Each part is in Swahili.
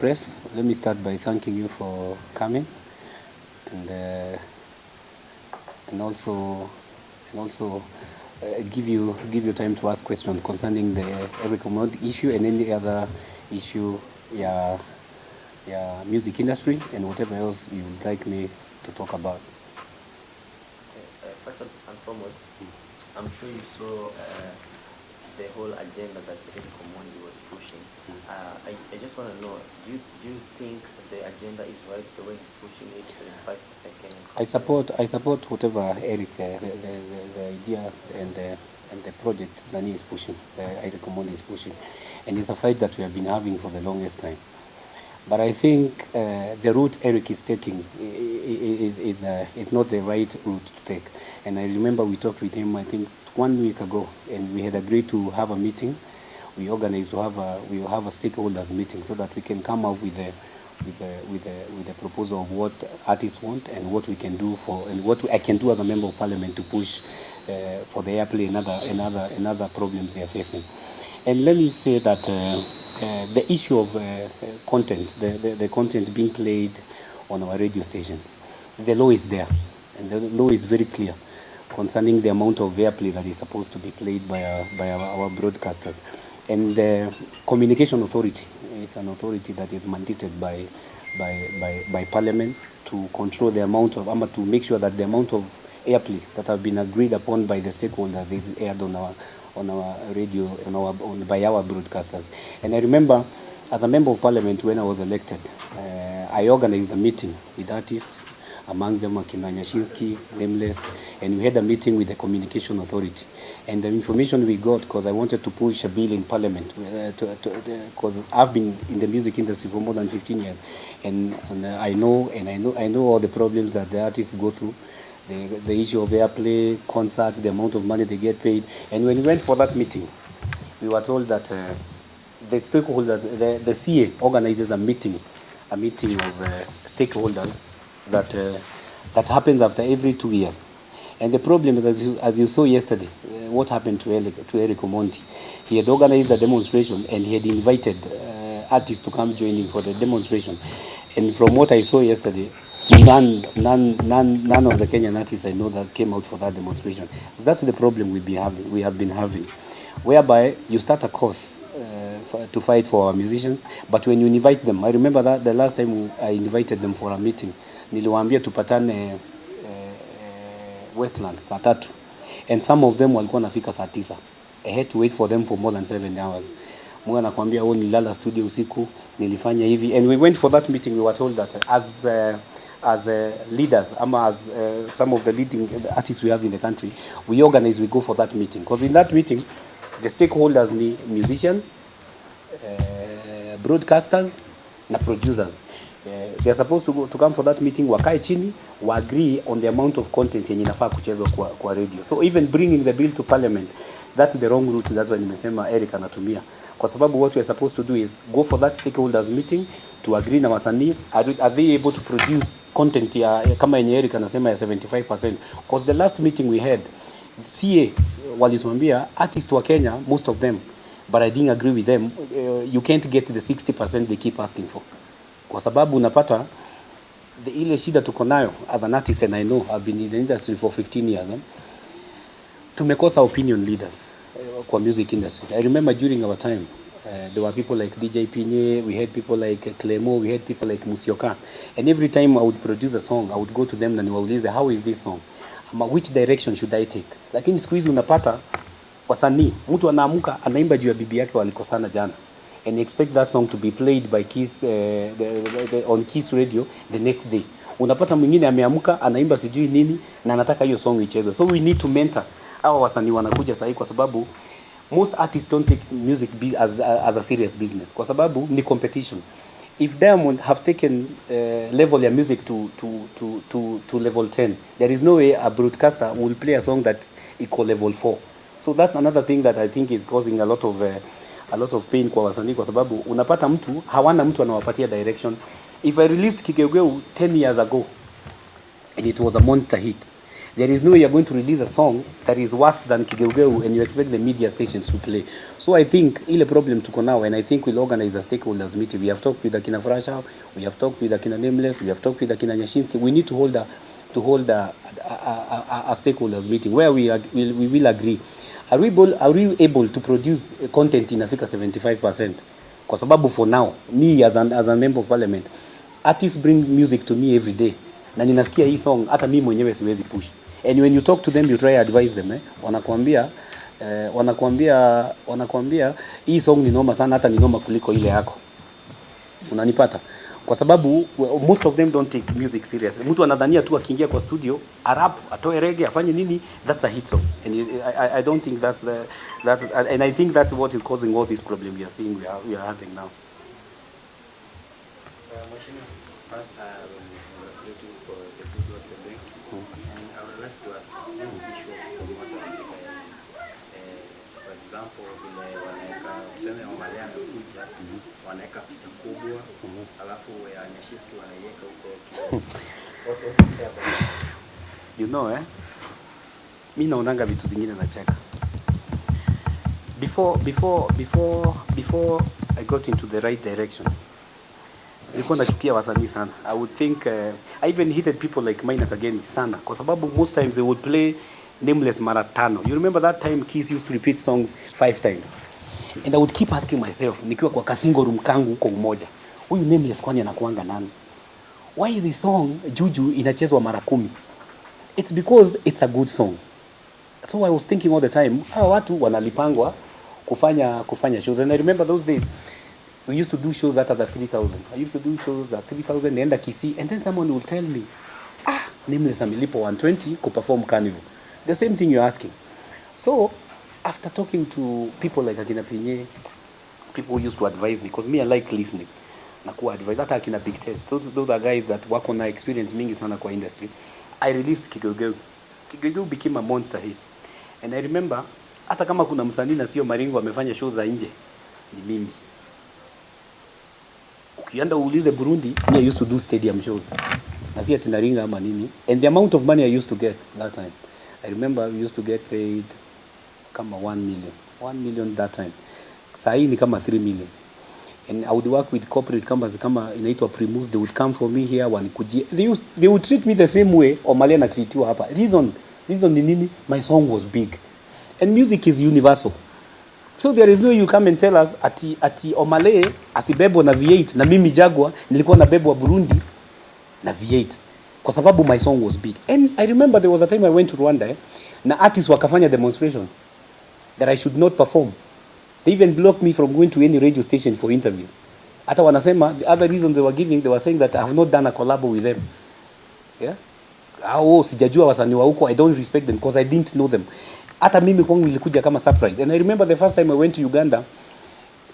Press, let me start by thanking you for coming and and also give you time to ask questions concerning the Eric Omondi'S issue and any other issue, yeah, music industry and whatever else you would like me to talk about. First and foremost, I'm sure you saw the whole agenda that Eric Omondi'S was pushing. I just want to know, do you think the agenda is right the way he's pushing it, 75% Kenyan? I support whatever Eric, the idea and the project that he is pushing, Eric Omondi is pushing, and it's a fight that we have been having for the longest time. But I think the route Eric is taking is not the right route to take. And I remember we talked with him, I think 1 week ago, and we had agreed to have a meeting. We organized to have a stakeholders meeting so that we can come up with a proposal of what artists want and what we can do and what I can do as a member of parliament to push for the Airplay and other problems they are facing. And let me say that the issue of content, the content being played on our radio stations, the law is there, and the law is very clear concerning the amount of airplay that is supposed to be played by our broadcasters. And the communication authority, it's an authority that is mandated by parliament to control the amount of, to make sure that the amount of airplay that have been agreed upon by the stakeholders is aired on our radio, by our broadcasters. And I remember, as a member of parliament, when I was elected, I organized a meeting with artists, among them Akina Nyashinsky, Nameless, and we had a meeting with the communication authority. And the information we got, because I wanted to push a bill in parliament, because I've been in the music industry for more than 15 years, and I know all the problems that the artists go through. The issue of airplay, concerts, the amount of money they get paid. And when we went for that meeting, we were told that the stakeholders, the CA organizes a meeting of stakeholders that happens after every 2 years. And the problem is, as you saw yesterday, what happened to Eric Omondi. He had organized a demonstration and he had invited artists to come join him for the demonstration. And from what I saw yesterday, none of the Kenyan artists I know that came out for that demonstration. That's the problem we have been having, whereby you start a cause to fight for our musicians, but when you invite them, I remember that the last time I invited them for a meeting, niliwaambia tupatane Westlands saa 3, and some of them walikuwa nafika saa 9. I had to wait for them for more than 7 hours. Mungu anakuambia nilala studio usiku, nilifanya hivi, and we went for that meeting. We were told that as leaders, as some of the leading artists we have in the country, we go for that meeting, because in that meeting the stakeholders need musicians, broadcasters na producers. They are supposed to come for that meeting, wakae chini, wa agree on the amount of content yenye inafaa kuchezwa kwa radio. So even bringing the bill to parliament, that's the wrong route. That's why nimesema Eric anatumia, kwa sababu what we are supposed to do is go for that stakeholders meeting to agree na wasanii, are they able to produce content ya kama yenye Eric anasema ya 75%, because the last meeting we had, CA walituambia artists wa Kenya, most of them, but I didn't agree with them, you can't get the 60% they keep asking for, kwa sababu unapata ile shida tuko nayo as an artist, and I know I've been in the industry for 15 years, tumekosa opinion leaders kwa music industry. I remember during our time, there were people like DJ Pinye, we had people like Clemo, we had people like Musioka, and every time I would produce a song, I would go to them na niwaulize, how is this song, which direction should I take? Lakini siku hizi unapata wasanii, mtu anaamuka anaimba juu ya bibi yake walikosana jana, and expect that song to be played by Kiss on Kiss radio the next day. Unapata mwingine ameamuka anaimba sijui nini na anataka hiyo song ichezwe. So we need to mentor hawa wasanii wanakuja sahi, kwa sababu most artists don't take music as a serious business, kwa sababu ni competition. If Diamond have taken level ya music to level 10, there is no way a broadcaster will play a song that equal level 4. So that's another thing that I think is causing a lot of pain kwa wasanii, kwa sababu unapata hawana mtu anawapatia direction. If I released Kigegeu 10 years ago and it was a monster hit, There is no way you're going to release a song that is worse than Kigeugeu and you expect the media stations to play. So I think ile problem tuko now, and I think we'll organize a stakeholders meeting. We have talked with Akina Frasha, we have talked with Akina Nameless, we have talked with Akina Nyashinsky. We need to hold a stakeholders meeting where we will agree. Are we able to produce content inafika 75%? Kwa sababu for now, me as a member of parliament, artists bring music to me every day. Na ninasikia hii song hata mimi mwenyewe siwezi push. And when you talk to them, you try advise them, wanakuambia hii song ni noma sana, hata ni noma kuliko ile yako. Unanipata? Kwa sababu most of them don't take music serious. Mtu anadhania tu akiingia kwa studio, rap, atoe reggae, afanye nini, that's a hit song. And I don't think and I think that's what is causing all this problem we are seeing we are having now. First, congratulate you for the good work you're doing. And I would like to ask this issue of promoters. For example, vile wanaweka tuseme Omalia amekuja, wanaweka picha kubwa, alafu ya Nyashinsky wanaiweka huko kidogo. What do you say about that? You know, mimi naonanga vitu zingine na cheka. Before I got into the right direction, nilikuwa nachukia wasanii sana. I would think I even hated people like Maina Kageni sana kwa sababu most times they would play Nameless mara 5. You remember that time Kiss used to repeat songs 5 times? And I would keep asking myself nikiwa kwa kasingo room kangu huko Umoja, huyu Nameless kwani anakuanga nani? Why is this song Juju inachezwa mara 10? It's because it's a good song. So I was thinking all the time, hawa watu wanalipangwa kufanya shows. And I remember those days we used to do shows at 3,000. I used to do shows at 3,000 naenda Kisii, and then someone will tell me, Nameless amelipo 120 kuperform Carnival. The same thing you're asking. So after talking to people like Akina Pinye, people who used to advise me, because me I like listening na kuwa advise, hata Akina Big Ted, those are guys that wako na experience mingi sana kwa industry. I released Kigeugeu. Kigeugeu became a monster hit. And I remember hata kama kuna msanii na sio Maringo amefanya shows za nje, ni mimi. Ukienda uulize Burundi, I used to do stadium shows. Na si ati naringa ama nini. And the amount of money I used to get that time, I remember we used to get paid kama 1 million. 1 million that time. Saa hii ni kama 3 million. And I would work with corporate companies kama inaitwa Primus. They would come for me here, wanikujia. They would treat me the same way Omalia na treatiwa hapa. Reason ni nini? My song was big. And music is universal. So there is no you come and tell us ati Omale asibebwa na V8 na mimi Jaguar nilikuwa nabebwa Burundi na V8 kwa sababu my song was big. And I remember there was a time I went to Rwanda na artists wakafanya demonstration that I should not perform. They even blocked me from going to any radio station for interviews. Hata wanasema the other reason they were giving, they were saying that I have not done a collab with them. Yeah? Sijajua wasanii wa huko, I don't respect them because I didn't know them. Hata mimi kwangu nilikuja kama surprise. And I remember the first time I went to Uganda,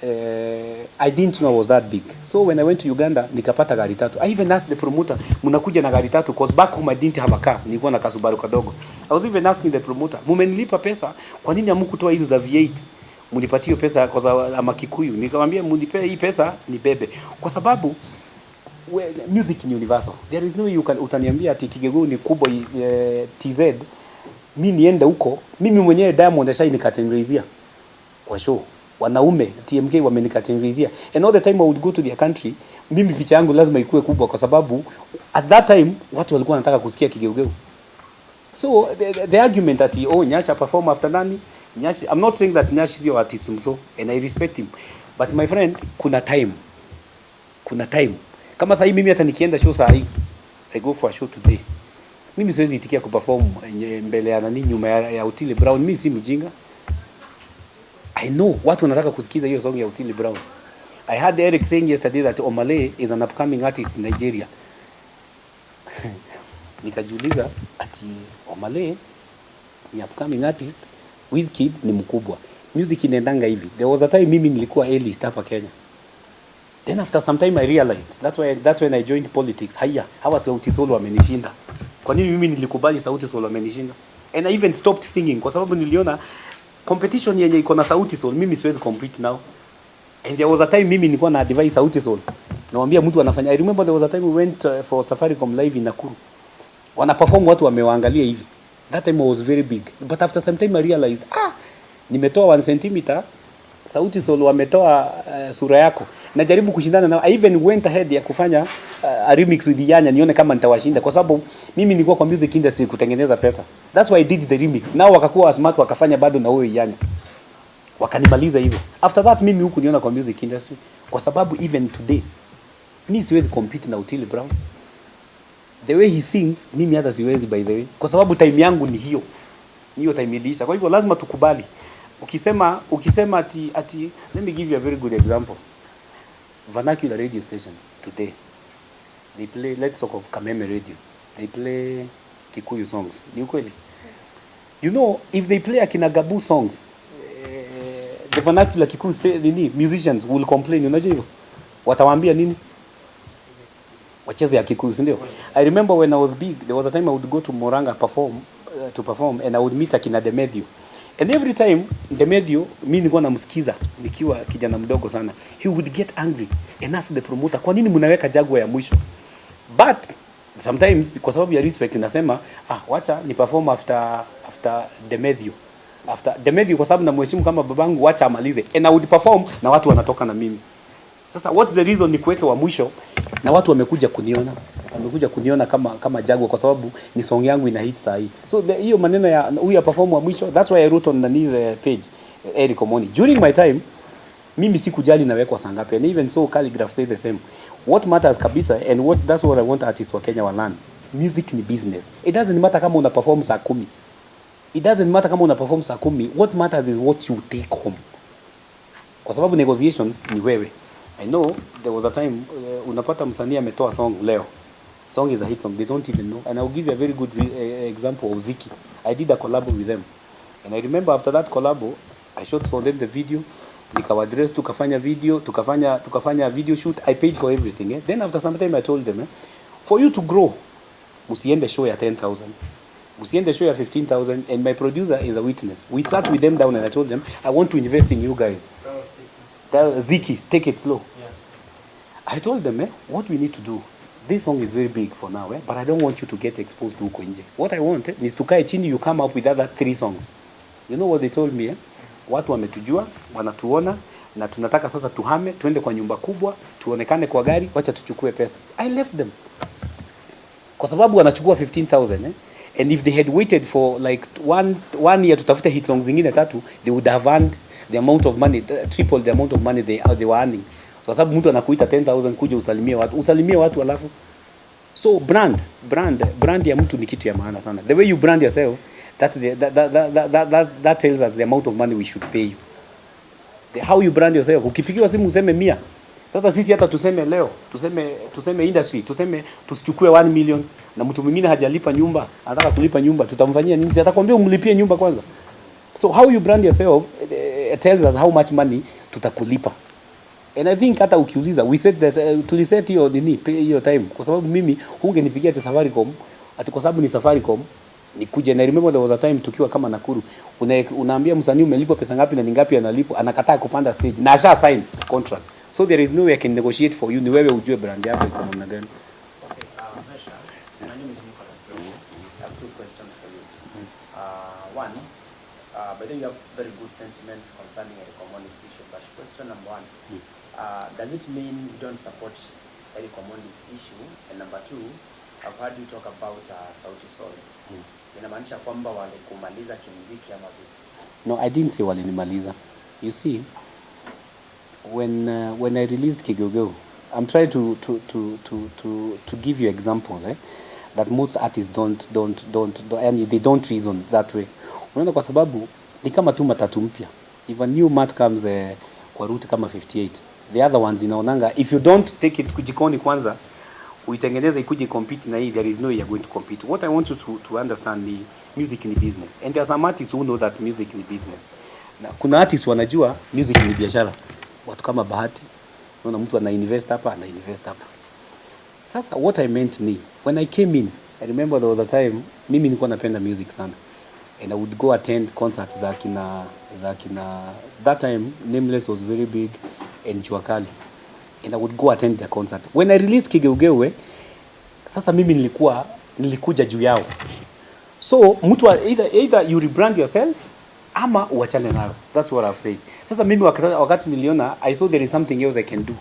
I didn't know I was that big. So when I went to Uganda, nikapata gari 3. I even asked the promoter, mnakuja na gari 3 because back home I didn't have a car. Nilikuwa na Kasubaru kadogo. I was even asking the promoter, mumenilipa pesa, kwa nini hamkutoa hizi za V8? Munipatie pesa kwa sababu ama Kikuyu. Nikamwambia munipee hii pesa ni bebe. Kwa sababu music ni universal. There is no you can utaniambia ati Kigeugeu ni kubwa TZ. Mimi nienda huko, mimi mwenyewe Diamond ashai nikatengenezea kwa show. Wanaume TMK wamenikatengenezea. And all the time I would go to their country, mimi picha yangu lazima ikuwe kubwa kwa sababu at that time watu walikuwa wanataka kusikia Kigeugeu. So the argument that Nyasha perform after nani? Nyash, I'm not saying that Nyash is your artist so, and I respect him. But my friend, kuna time. Kama sasa mimi hata nikienda show saa hii, I go for a show today. Mimi siwezi itikia kuperform mbele ya nani nyuma ya Otile Brown. Mimi si mjinga. I know watu wanataka kusikiza hiyo song ya Otile Brown. I heard Eric saying yesterday that Omale is an upcoming artist in Nigeria. Nikajiuliza ati Omale ni upcoming artist, Wizkid ni mkubwa. Music inaendanga hivi. There was a time mimi nilikuwa A-list hapa Kenya. Then after some time I realized that's when I joined politics. Hawa Sauti Sol wamenishinda. Kwa nini mimi nilikubali Sauti Sol wamenishinda? And I even stopped singing kwa sababu niliona competition yenye iko na Sauti Sol mimi siwezi compete now. And there was a time mimi nilikuwa na advise Sauti Sol. Nawaambia mtu anafanya. I remember there was a time we went for Safaricom live in Nakuru. Wana perform watu wamewaangalia hivi. That time I was very big, but after some time I realized nimetoa 1 centimeter, sauti solo wametoa sura yako, najaribu kushindana na I even went ahead ya kufanya a remix with Yanya nione kama nitawashinda, kwa sababu mimi nilikuwa kwa music industry kutengeneza pesa. That's why I did the remix. Nao wakakuwa smart wakafanya bado na huyo Yanya, wakanimaliza hivyo. After that mimi huku niona kwa music industry, kwa sababu even today mimi siwezi compete na Otile Brown. The way he sings mimi hata siwezi, by the way, kwa sababu time yangu ni hiyo time iliisha. Kwa hivyo lazima tukubali. Ukisema ati let me give you a very good example. Vernacular radio stations today, they play, let's talk of Kameme radio, they play Kikuyu songs. Ni ukweli? You know, if they play akina Gabu songs, the vernacular Kikuyu musicians will complain. Unajua hivyo? Watawaambia nini? Wacheze ya Kikuyu, si ndio? I remember when I was big, there was a time I would go to Moranga to perform, and I would meet akina Demedio. And every time Demedio, mimi nilikuwa namsikiza nikiwa kijana mdogo sana, he would get angry and ask the promoter, kwa nini mnaweka Jaguar ya mwisho? But sometimes kwa sababu ya respect nasema wacha ni perform after Demedio. After Demedio, kwa sababu namheshimu kama babangu, wacha amalize. And I would perform na watu wanatoka na mimi. Sasa what's the reason ni kuweke wa mwisho na watu wamekuja kuniona kama Jaguar, kwa sababu ni song yangu ina hit saa hii. So hiyo maneno ya huyu perform wa mwisho, that's why I wrote on Nani's page, Eric Omondi. During my time mimi sikujali nawekwa saa ngapi, and even so Calligraph say the same. What matters kabisa, and that's what I want artists wa Kenya wa learn. Music ni business. It doesn't matter kama una perform saa 10. It doesn't matter kama una perform saa 10. What matters is what you take home. Kwa sababu negotiations ni wewe. I know there was a time unapata msanii ametoa song leo. Song is a hit song, they don't even know. And I'll give you a very good example of Ziki. I did a collab with them. And I remember after that collab, I shot for them the video. Nikawa dress, tukafanya video shoot. I paid for everything. Then after some time I told them, for you to grow, musiende show ya 10,000. Musiende show ya 15,000. And my producer is a witness. We sat with them down and I told them, I want to invest in you guys. Ziki, take it slow. Yeah. I told them, what we need to do, this song is very big for now, but I don't want you to get exposed to huko nje. What I want is to kae chini, you come up with other 3 songs. You know what they told me? Watu wametujua, wanatuona, na tunataka sasa tuhame, tuende kwa nyumba kubwa, tuonekane kwa gari, wacha tuchukue pesa. I left them. Kwa sababu wanachukua 15,000, and if they had waited for like one year tutafute hit songs zingine 3, they would have earned the amount of money, triple the amount of money they were earning. So sababu mtu anakuita 10,000 kuja usalimie watu alafu. So brand ya mtu ni kitu ya maana sana. The way you brand yourself, that tells us the amount of money we should pay you. How you brand yourself. Ukipigiwa simu useme 100. Sasa sisi hata tuseme leo, tuseme industry, tusichukue 1 million na mtu mwingine hajalipa nyumba, anataka kulipa nyumba, tutamfanyia nini? Atakwambia umlipie nyumba kwanza. So how you brand yourself tells us how much money tutakulipa. And I think hata ukiuliza, we said that tuliset hiyo time, kwa sababu mimi hungenipigia ati Safaricom, ati kwa sababu ni Safaricom nikuje. Na I remember there was a time tukiwa kama Nakuru, unaambia msanii umelipwa pesa ngapi na ni ngapi analipo, anakataa kupanda stage na asha sign contract. So there is no way I can negotiate for you. Ni wewe ujue brand yako iko namna gani. My name is Nicholas. I have 2 questions for you. One, but then you have very good sentiments concerning Eric Omondi'S issue. But question number 1, does it mean you don't support Eric Omondi'S issue? And number 2, I've heard you talk about Sauti Sol. Inamaanisha kwamba walikumaliza kimuziki ama vipi? No, I didn't say walinimaliza. You see, when I released Kigogo, I'm trying to give you examples that most artists don't and they don't reason that way. Unaona, kwa sababu ni kama tu matatu mpya. If a new mat comes kwa route kama 58, the other ones inaonanga, if you don't take it kujikoni kwanza uitengeneza ikuje compete na hii, there is no way you're going to compete. What I want you to understand ni music ni business, and there are some artists who know that music ni business. Na kuna artists wanajua music ni biashara. Watu kama Bahati, unaona mtu ana invest hapa. Sasa what I meant ni, when I came in, I remember there was a time mimi nilikuwa napenda music sana, and I would go attend concerts za kina that time Nameless was very big, and Juakali, and I would go attend their concert. When I released Kigeugeu, sasa mimi nilikuja juu yao. So mtu either you rebrand yourself ama uachane nayo. That's what I've said. Sasa mimi wakati niliona I saw there is something else I can do.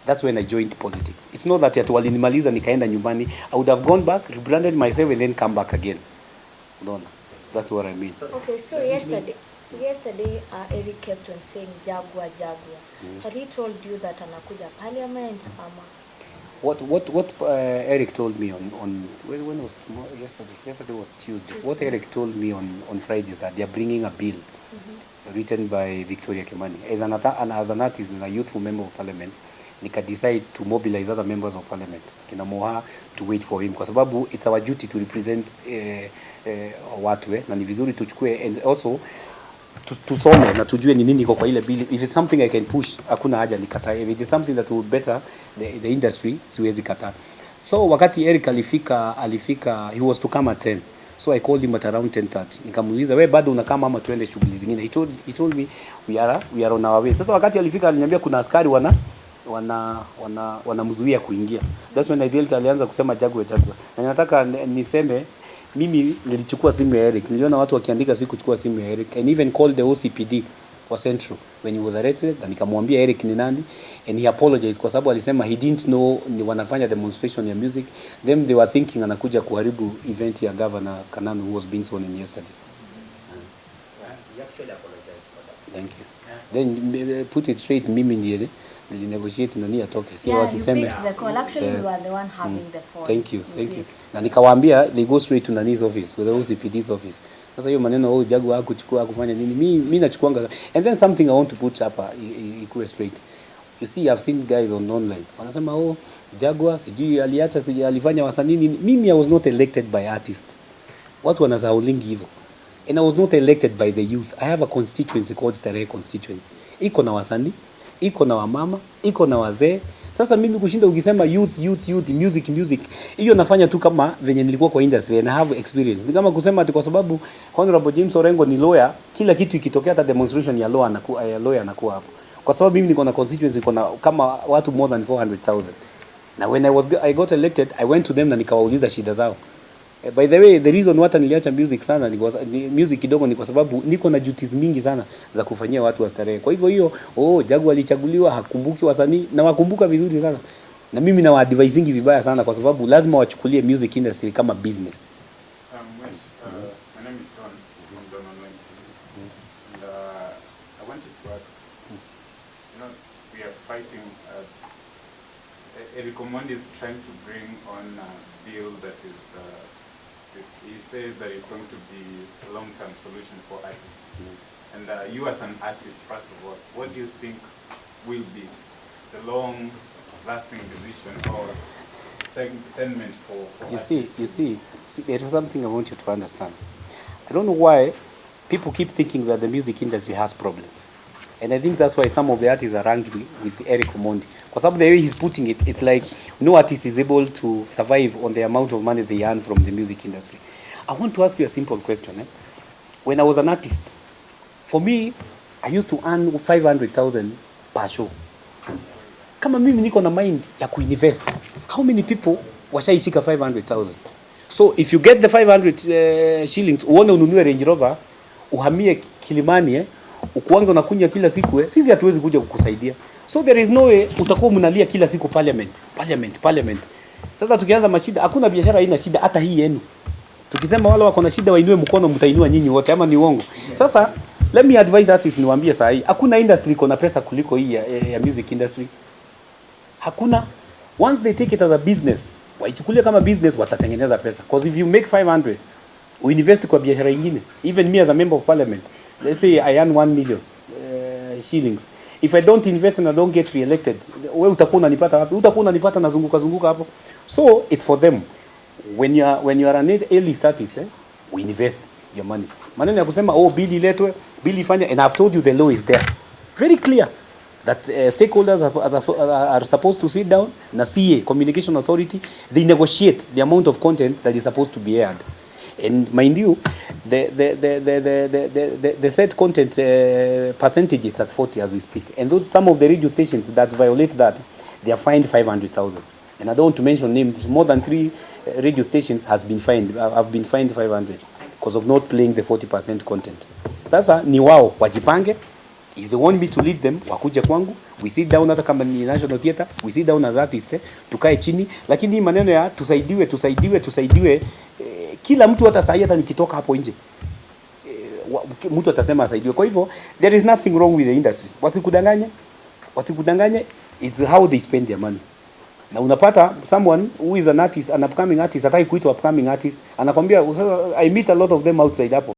That's when I joined politics. It's not that ati walinimaliza nikaenda nyumbani. I would have gone back, rebranded myself and then come back again. Unaona? That's what I mean. Okay, so yesterday Eric kept on saying Jaguar. Had he told you that anakuja parliament ama? What Eric told me on when was yesterday? Yesterday was Tuesday. What Eric told me on Friday is that they are bringing a bill written by Victoria Kimani. As an artist and a youthful member of parliament, nika decide to mobilize other members of parliament, kina Moha, to wait for him, kwa sababu it's our duty to represent watu na ni vizuri tuchukue, and also tusome na tujue ni nini iko kwa ile bill. If it's something I can push, hakuna haja nikataa. If it is something that would better the industry, siwezi kataa. So wakati Eric alifika, he was to come at 10. So I called him at around 10:30. Nikamuuliza, wewe bado unakama ama tuende shughuli zingine? He told me we are on our way. Sasa wakati alifika aliniambia kuna askari wanamzuia kuingia. That's when Eric alianza kusema Jaguar. Na nataka niseme mimi nilichukua simu ya Eric. Niliona watu wakiandika sikuchukua simu ya Eric, and even called the OCPD for Central when he was arrested, na nikamwambia Eric ni nani, and he apologized kwa sababu alisema he didn't know ni wanafanya demonstration ya music, then they were thinking anakuja kuharibu event ya Governor Kananu who was being sworn in yesterday. You actually apologize for that. Thank you. Then put it straight, mimi ndiye negotiate nani atoke. So yeah, you picked the call. Actually, you are the one having the phone. Thank you. Na nikawaambia they go straight to Nani's office, to the OCPD's office. Sasa hiyo maneno Jaguar hakuchukua kufanya nini? Mimi nachukuanga. And then something I want to put hapa ikuwe straight. You see, I've seen guys on online wanasema Jaguar sijui aliacha sijui alifanya wasanii nini. Mimi I was not elected by artists. Watu wanasaulingi hivyo. And I was not elected by the youth. I have a constituency called Starehe constituency. Iko na wasanii, iko na wamama, iko na wazee. Sasa mimi kushinda ukisema youth, music, hiyo nafanya tu kama venye nilikuwa kwa industry and I have experience. Ni kama kusema ati kwa sababu Honorable James Orengo ni lawyer, kila kitu ikitokea hata demonstration ya lawyer anakuwa hapo. Kwa sababu mimi niko na constituency, niko na kama watu more than 400,000. Na when I got elected, I went to them na nikawauliza shida zao. By the way, the reason wata niliacha music sana music kidogo ni kwa sababu niko na duties mingi sana za kufanyia watu wa Starehe. Kwa hivyo hiyo Jaguar alichaguliwa, hakumbuki wasanii na wakumbuka vizuri sana. Na mimi na advising vibaya sana kwa sababu lazima wachukulie music industry kama business. My name is John from Don Online. And I wanted to ask, we are fighting Eric Omondi'S trying to bring on a bill that is he says that it's going to be a long-term solution for artists. And you as an artist, first of all, what do you think will be the long-lasting decision or segment for you see, there is something I want you to understand. I don't know why people keep thinking that the music industry has problems. And I think that's why some of the artists are angry with Eric Omondi. Because of the way he's putting it, it's like no artist is able to survive on the amount of money they earn from the music industry. I want to ask you a simple question. When I was an artist, for me, I used to earn 500,000 per show. Kama mimi niko na mind ya kuinvest, how many people washaishika 500,000? So if you get the 500 shillings, uone ununue Range Rover, uhamie Kilimani, ukuange unakunya kila siku, sisi hatuwezi kuja kukusaidia. So there is no way utakuwa mnalia kila siku parliament. Sasa tukianza mashida, hakuna biashara haina shida, hata hii yenu. Tukisema wale wako na shida wainue mkono, mtainua nyinyi wote, ama ni uongo? Sasa let me advise artists, niwaambie saa hii, hakuna industry iko na pesa kuliko hii ya music industry. Hakuna. Once they take it as a business, waichukulie kama business, watatengeneza pesa. Because if you make 500, uinvest kwa biashara nyingine. Even me as a member of parliament, let's say I earn 1 million shillings. If I don't invest and I don't get re-elected, wewe utakuwa unanipata wapi? Utakuwa unanipata nazunguka hapo. So it's for them. When you are an early artist, we invest your money. Maneno ya kusema bill iletwe, bill ifanye, and I've told you the law is there. Very clear that stakeholders are supposed to sit down na CA, Communication Authority, they negotiate the amount of content that is supposed to be aired. And mind you, the set content percentage is at 40 as we speak. And some of the radio stations that violate that, they are fined 500,000. And I don't want to mention names. More than 3 radio stations have been fined 500. because of not playing the 40% content. Sasa ni wao wajipange. If they want me to lead them, wakuje kwangu, we sit down, hata kama ni National Theatre, we sit down as artists, tukae chini, lakini maneno ya tusaidiwe, kila mtu hata sahi, hata nikitoka hapo nje, mtu atasema asaidiwe. Kwa hivyo, there is nothing wrong with the industry. Wasikudanganye, it's how they spend their money. Na unapata someone who is an artist, an upcoming artist, hataki kuitwa upcoming artist, anakwambia, I meet a lot of them outside hapo.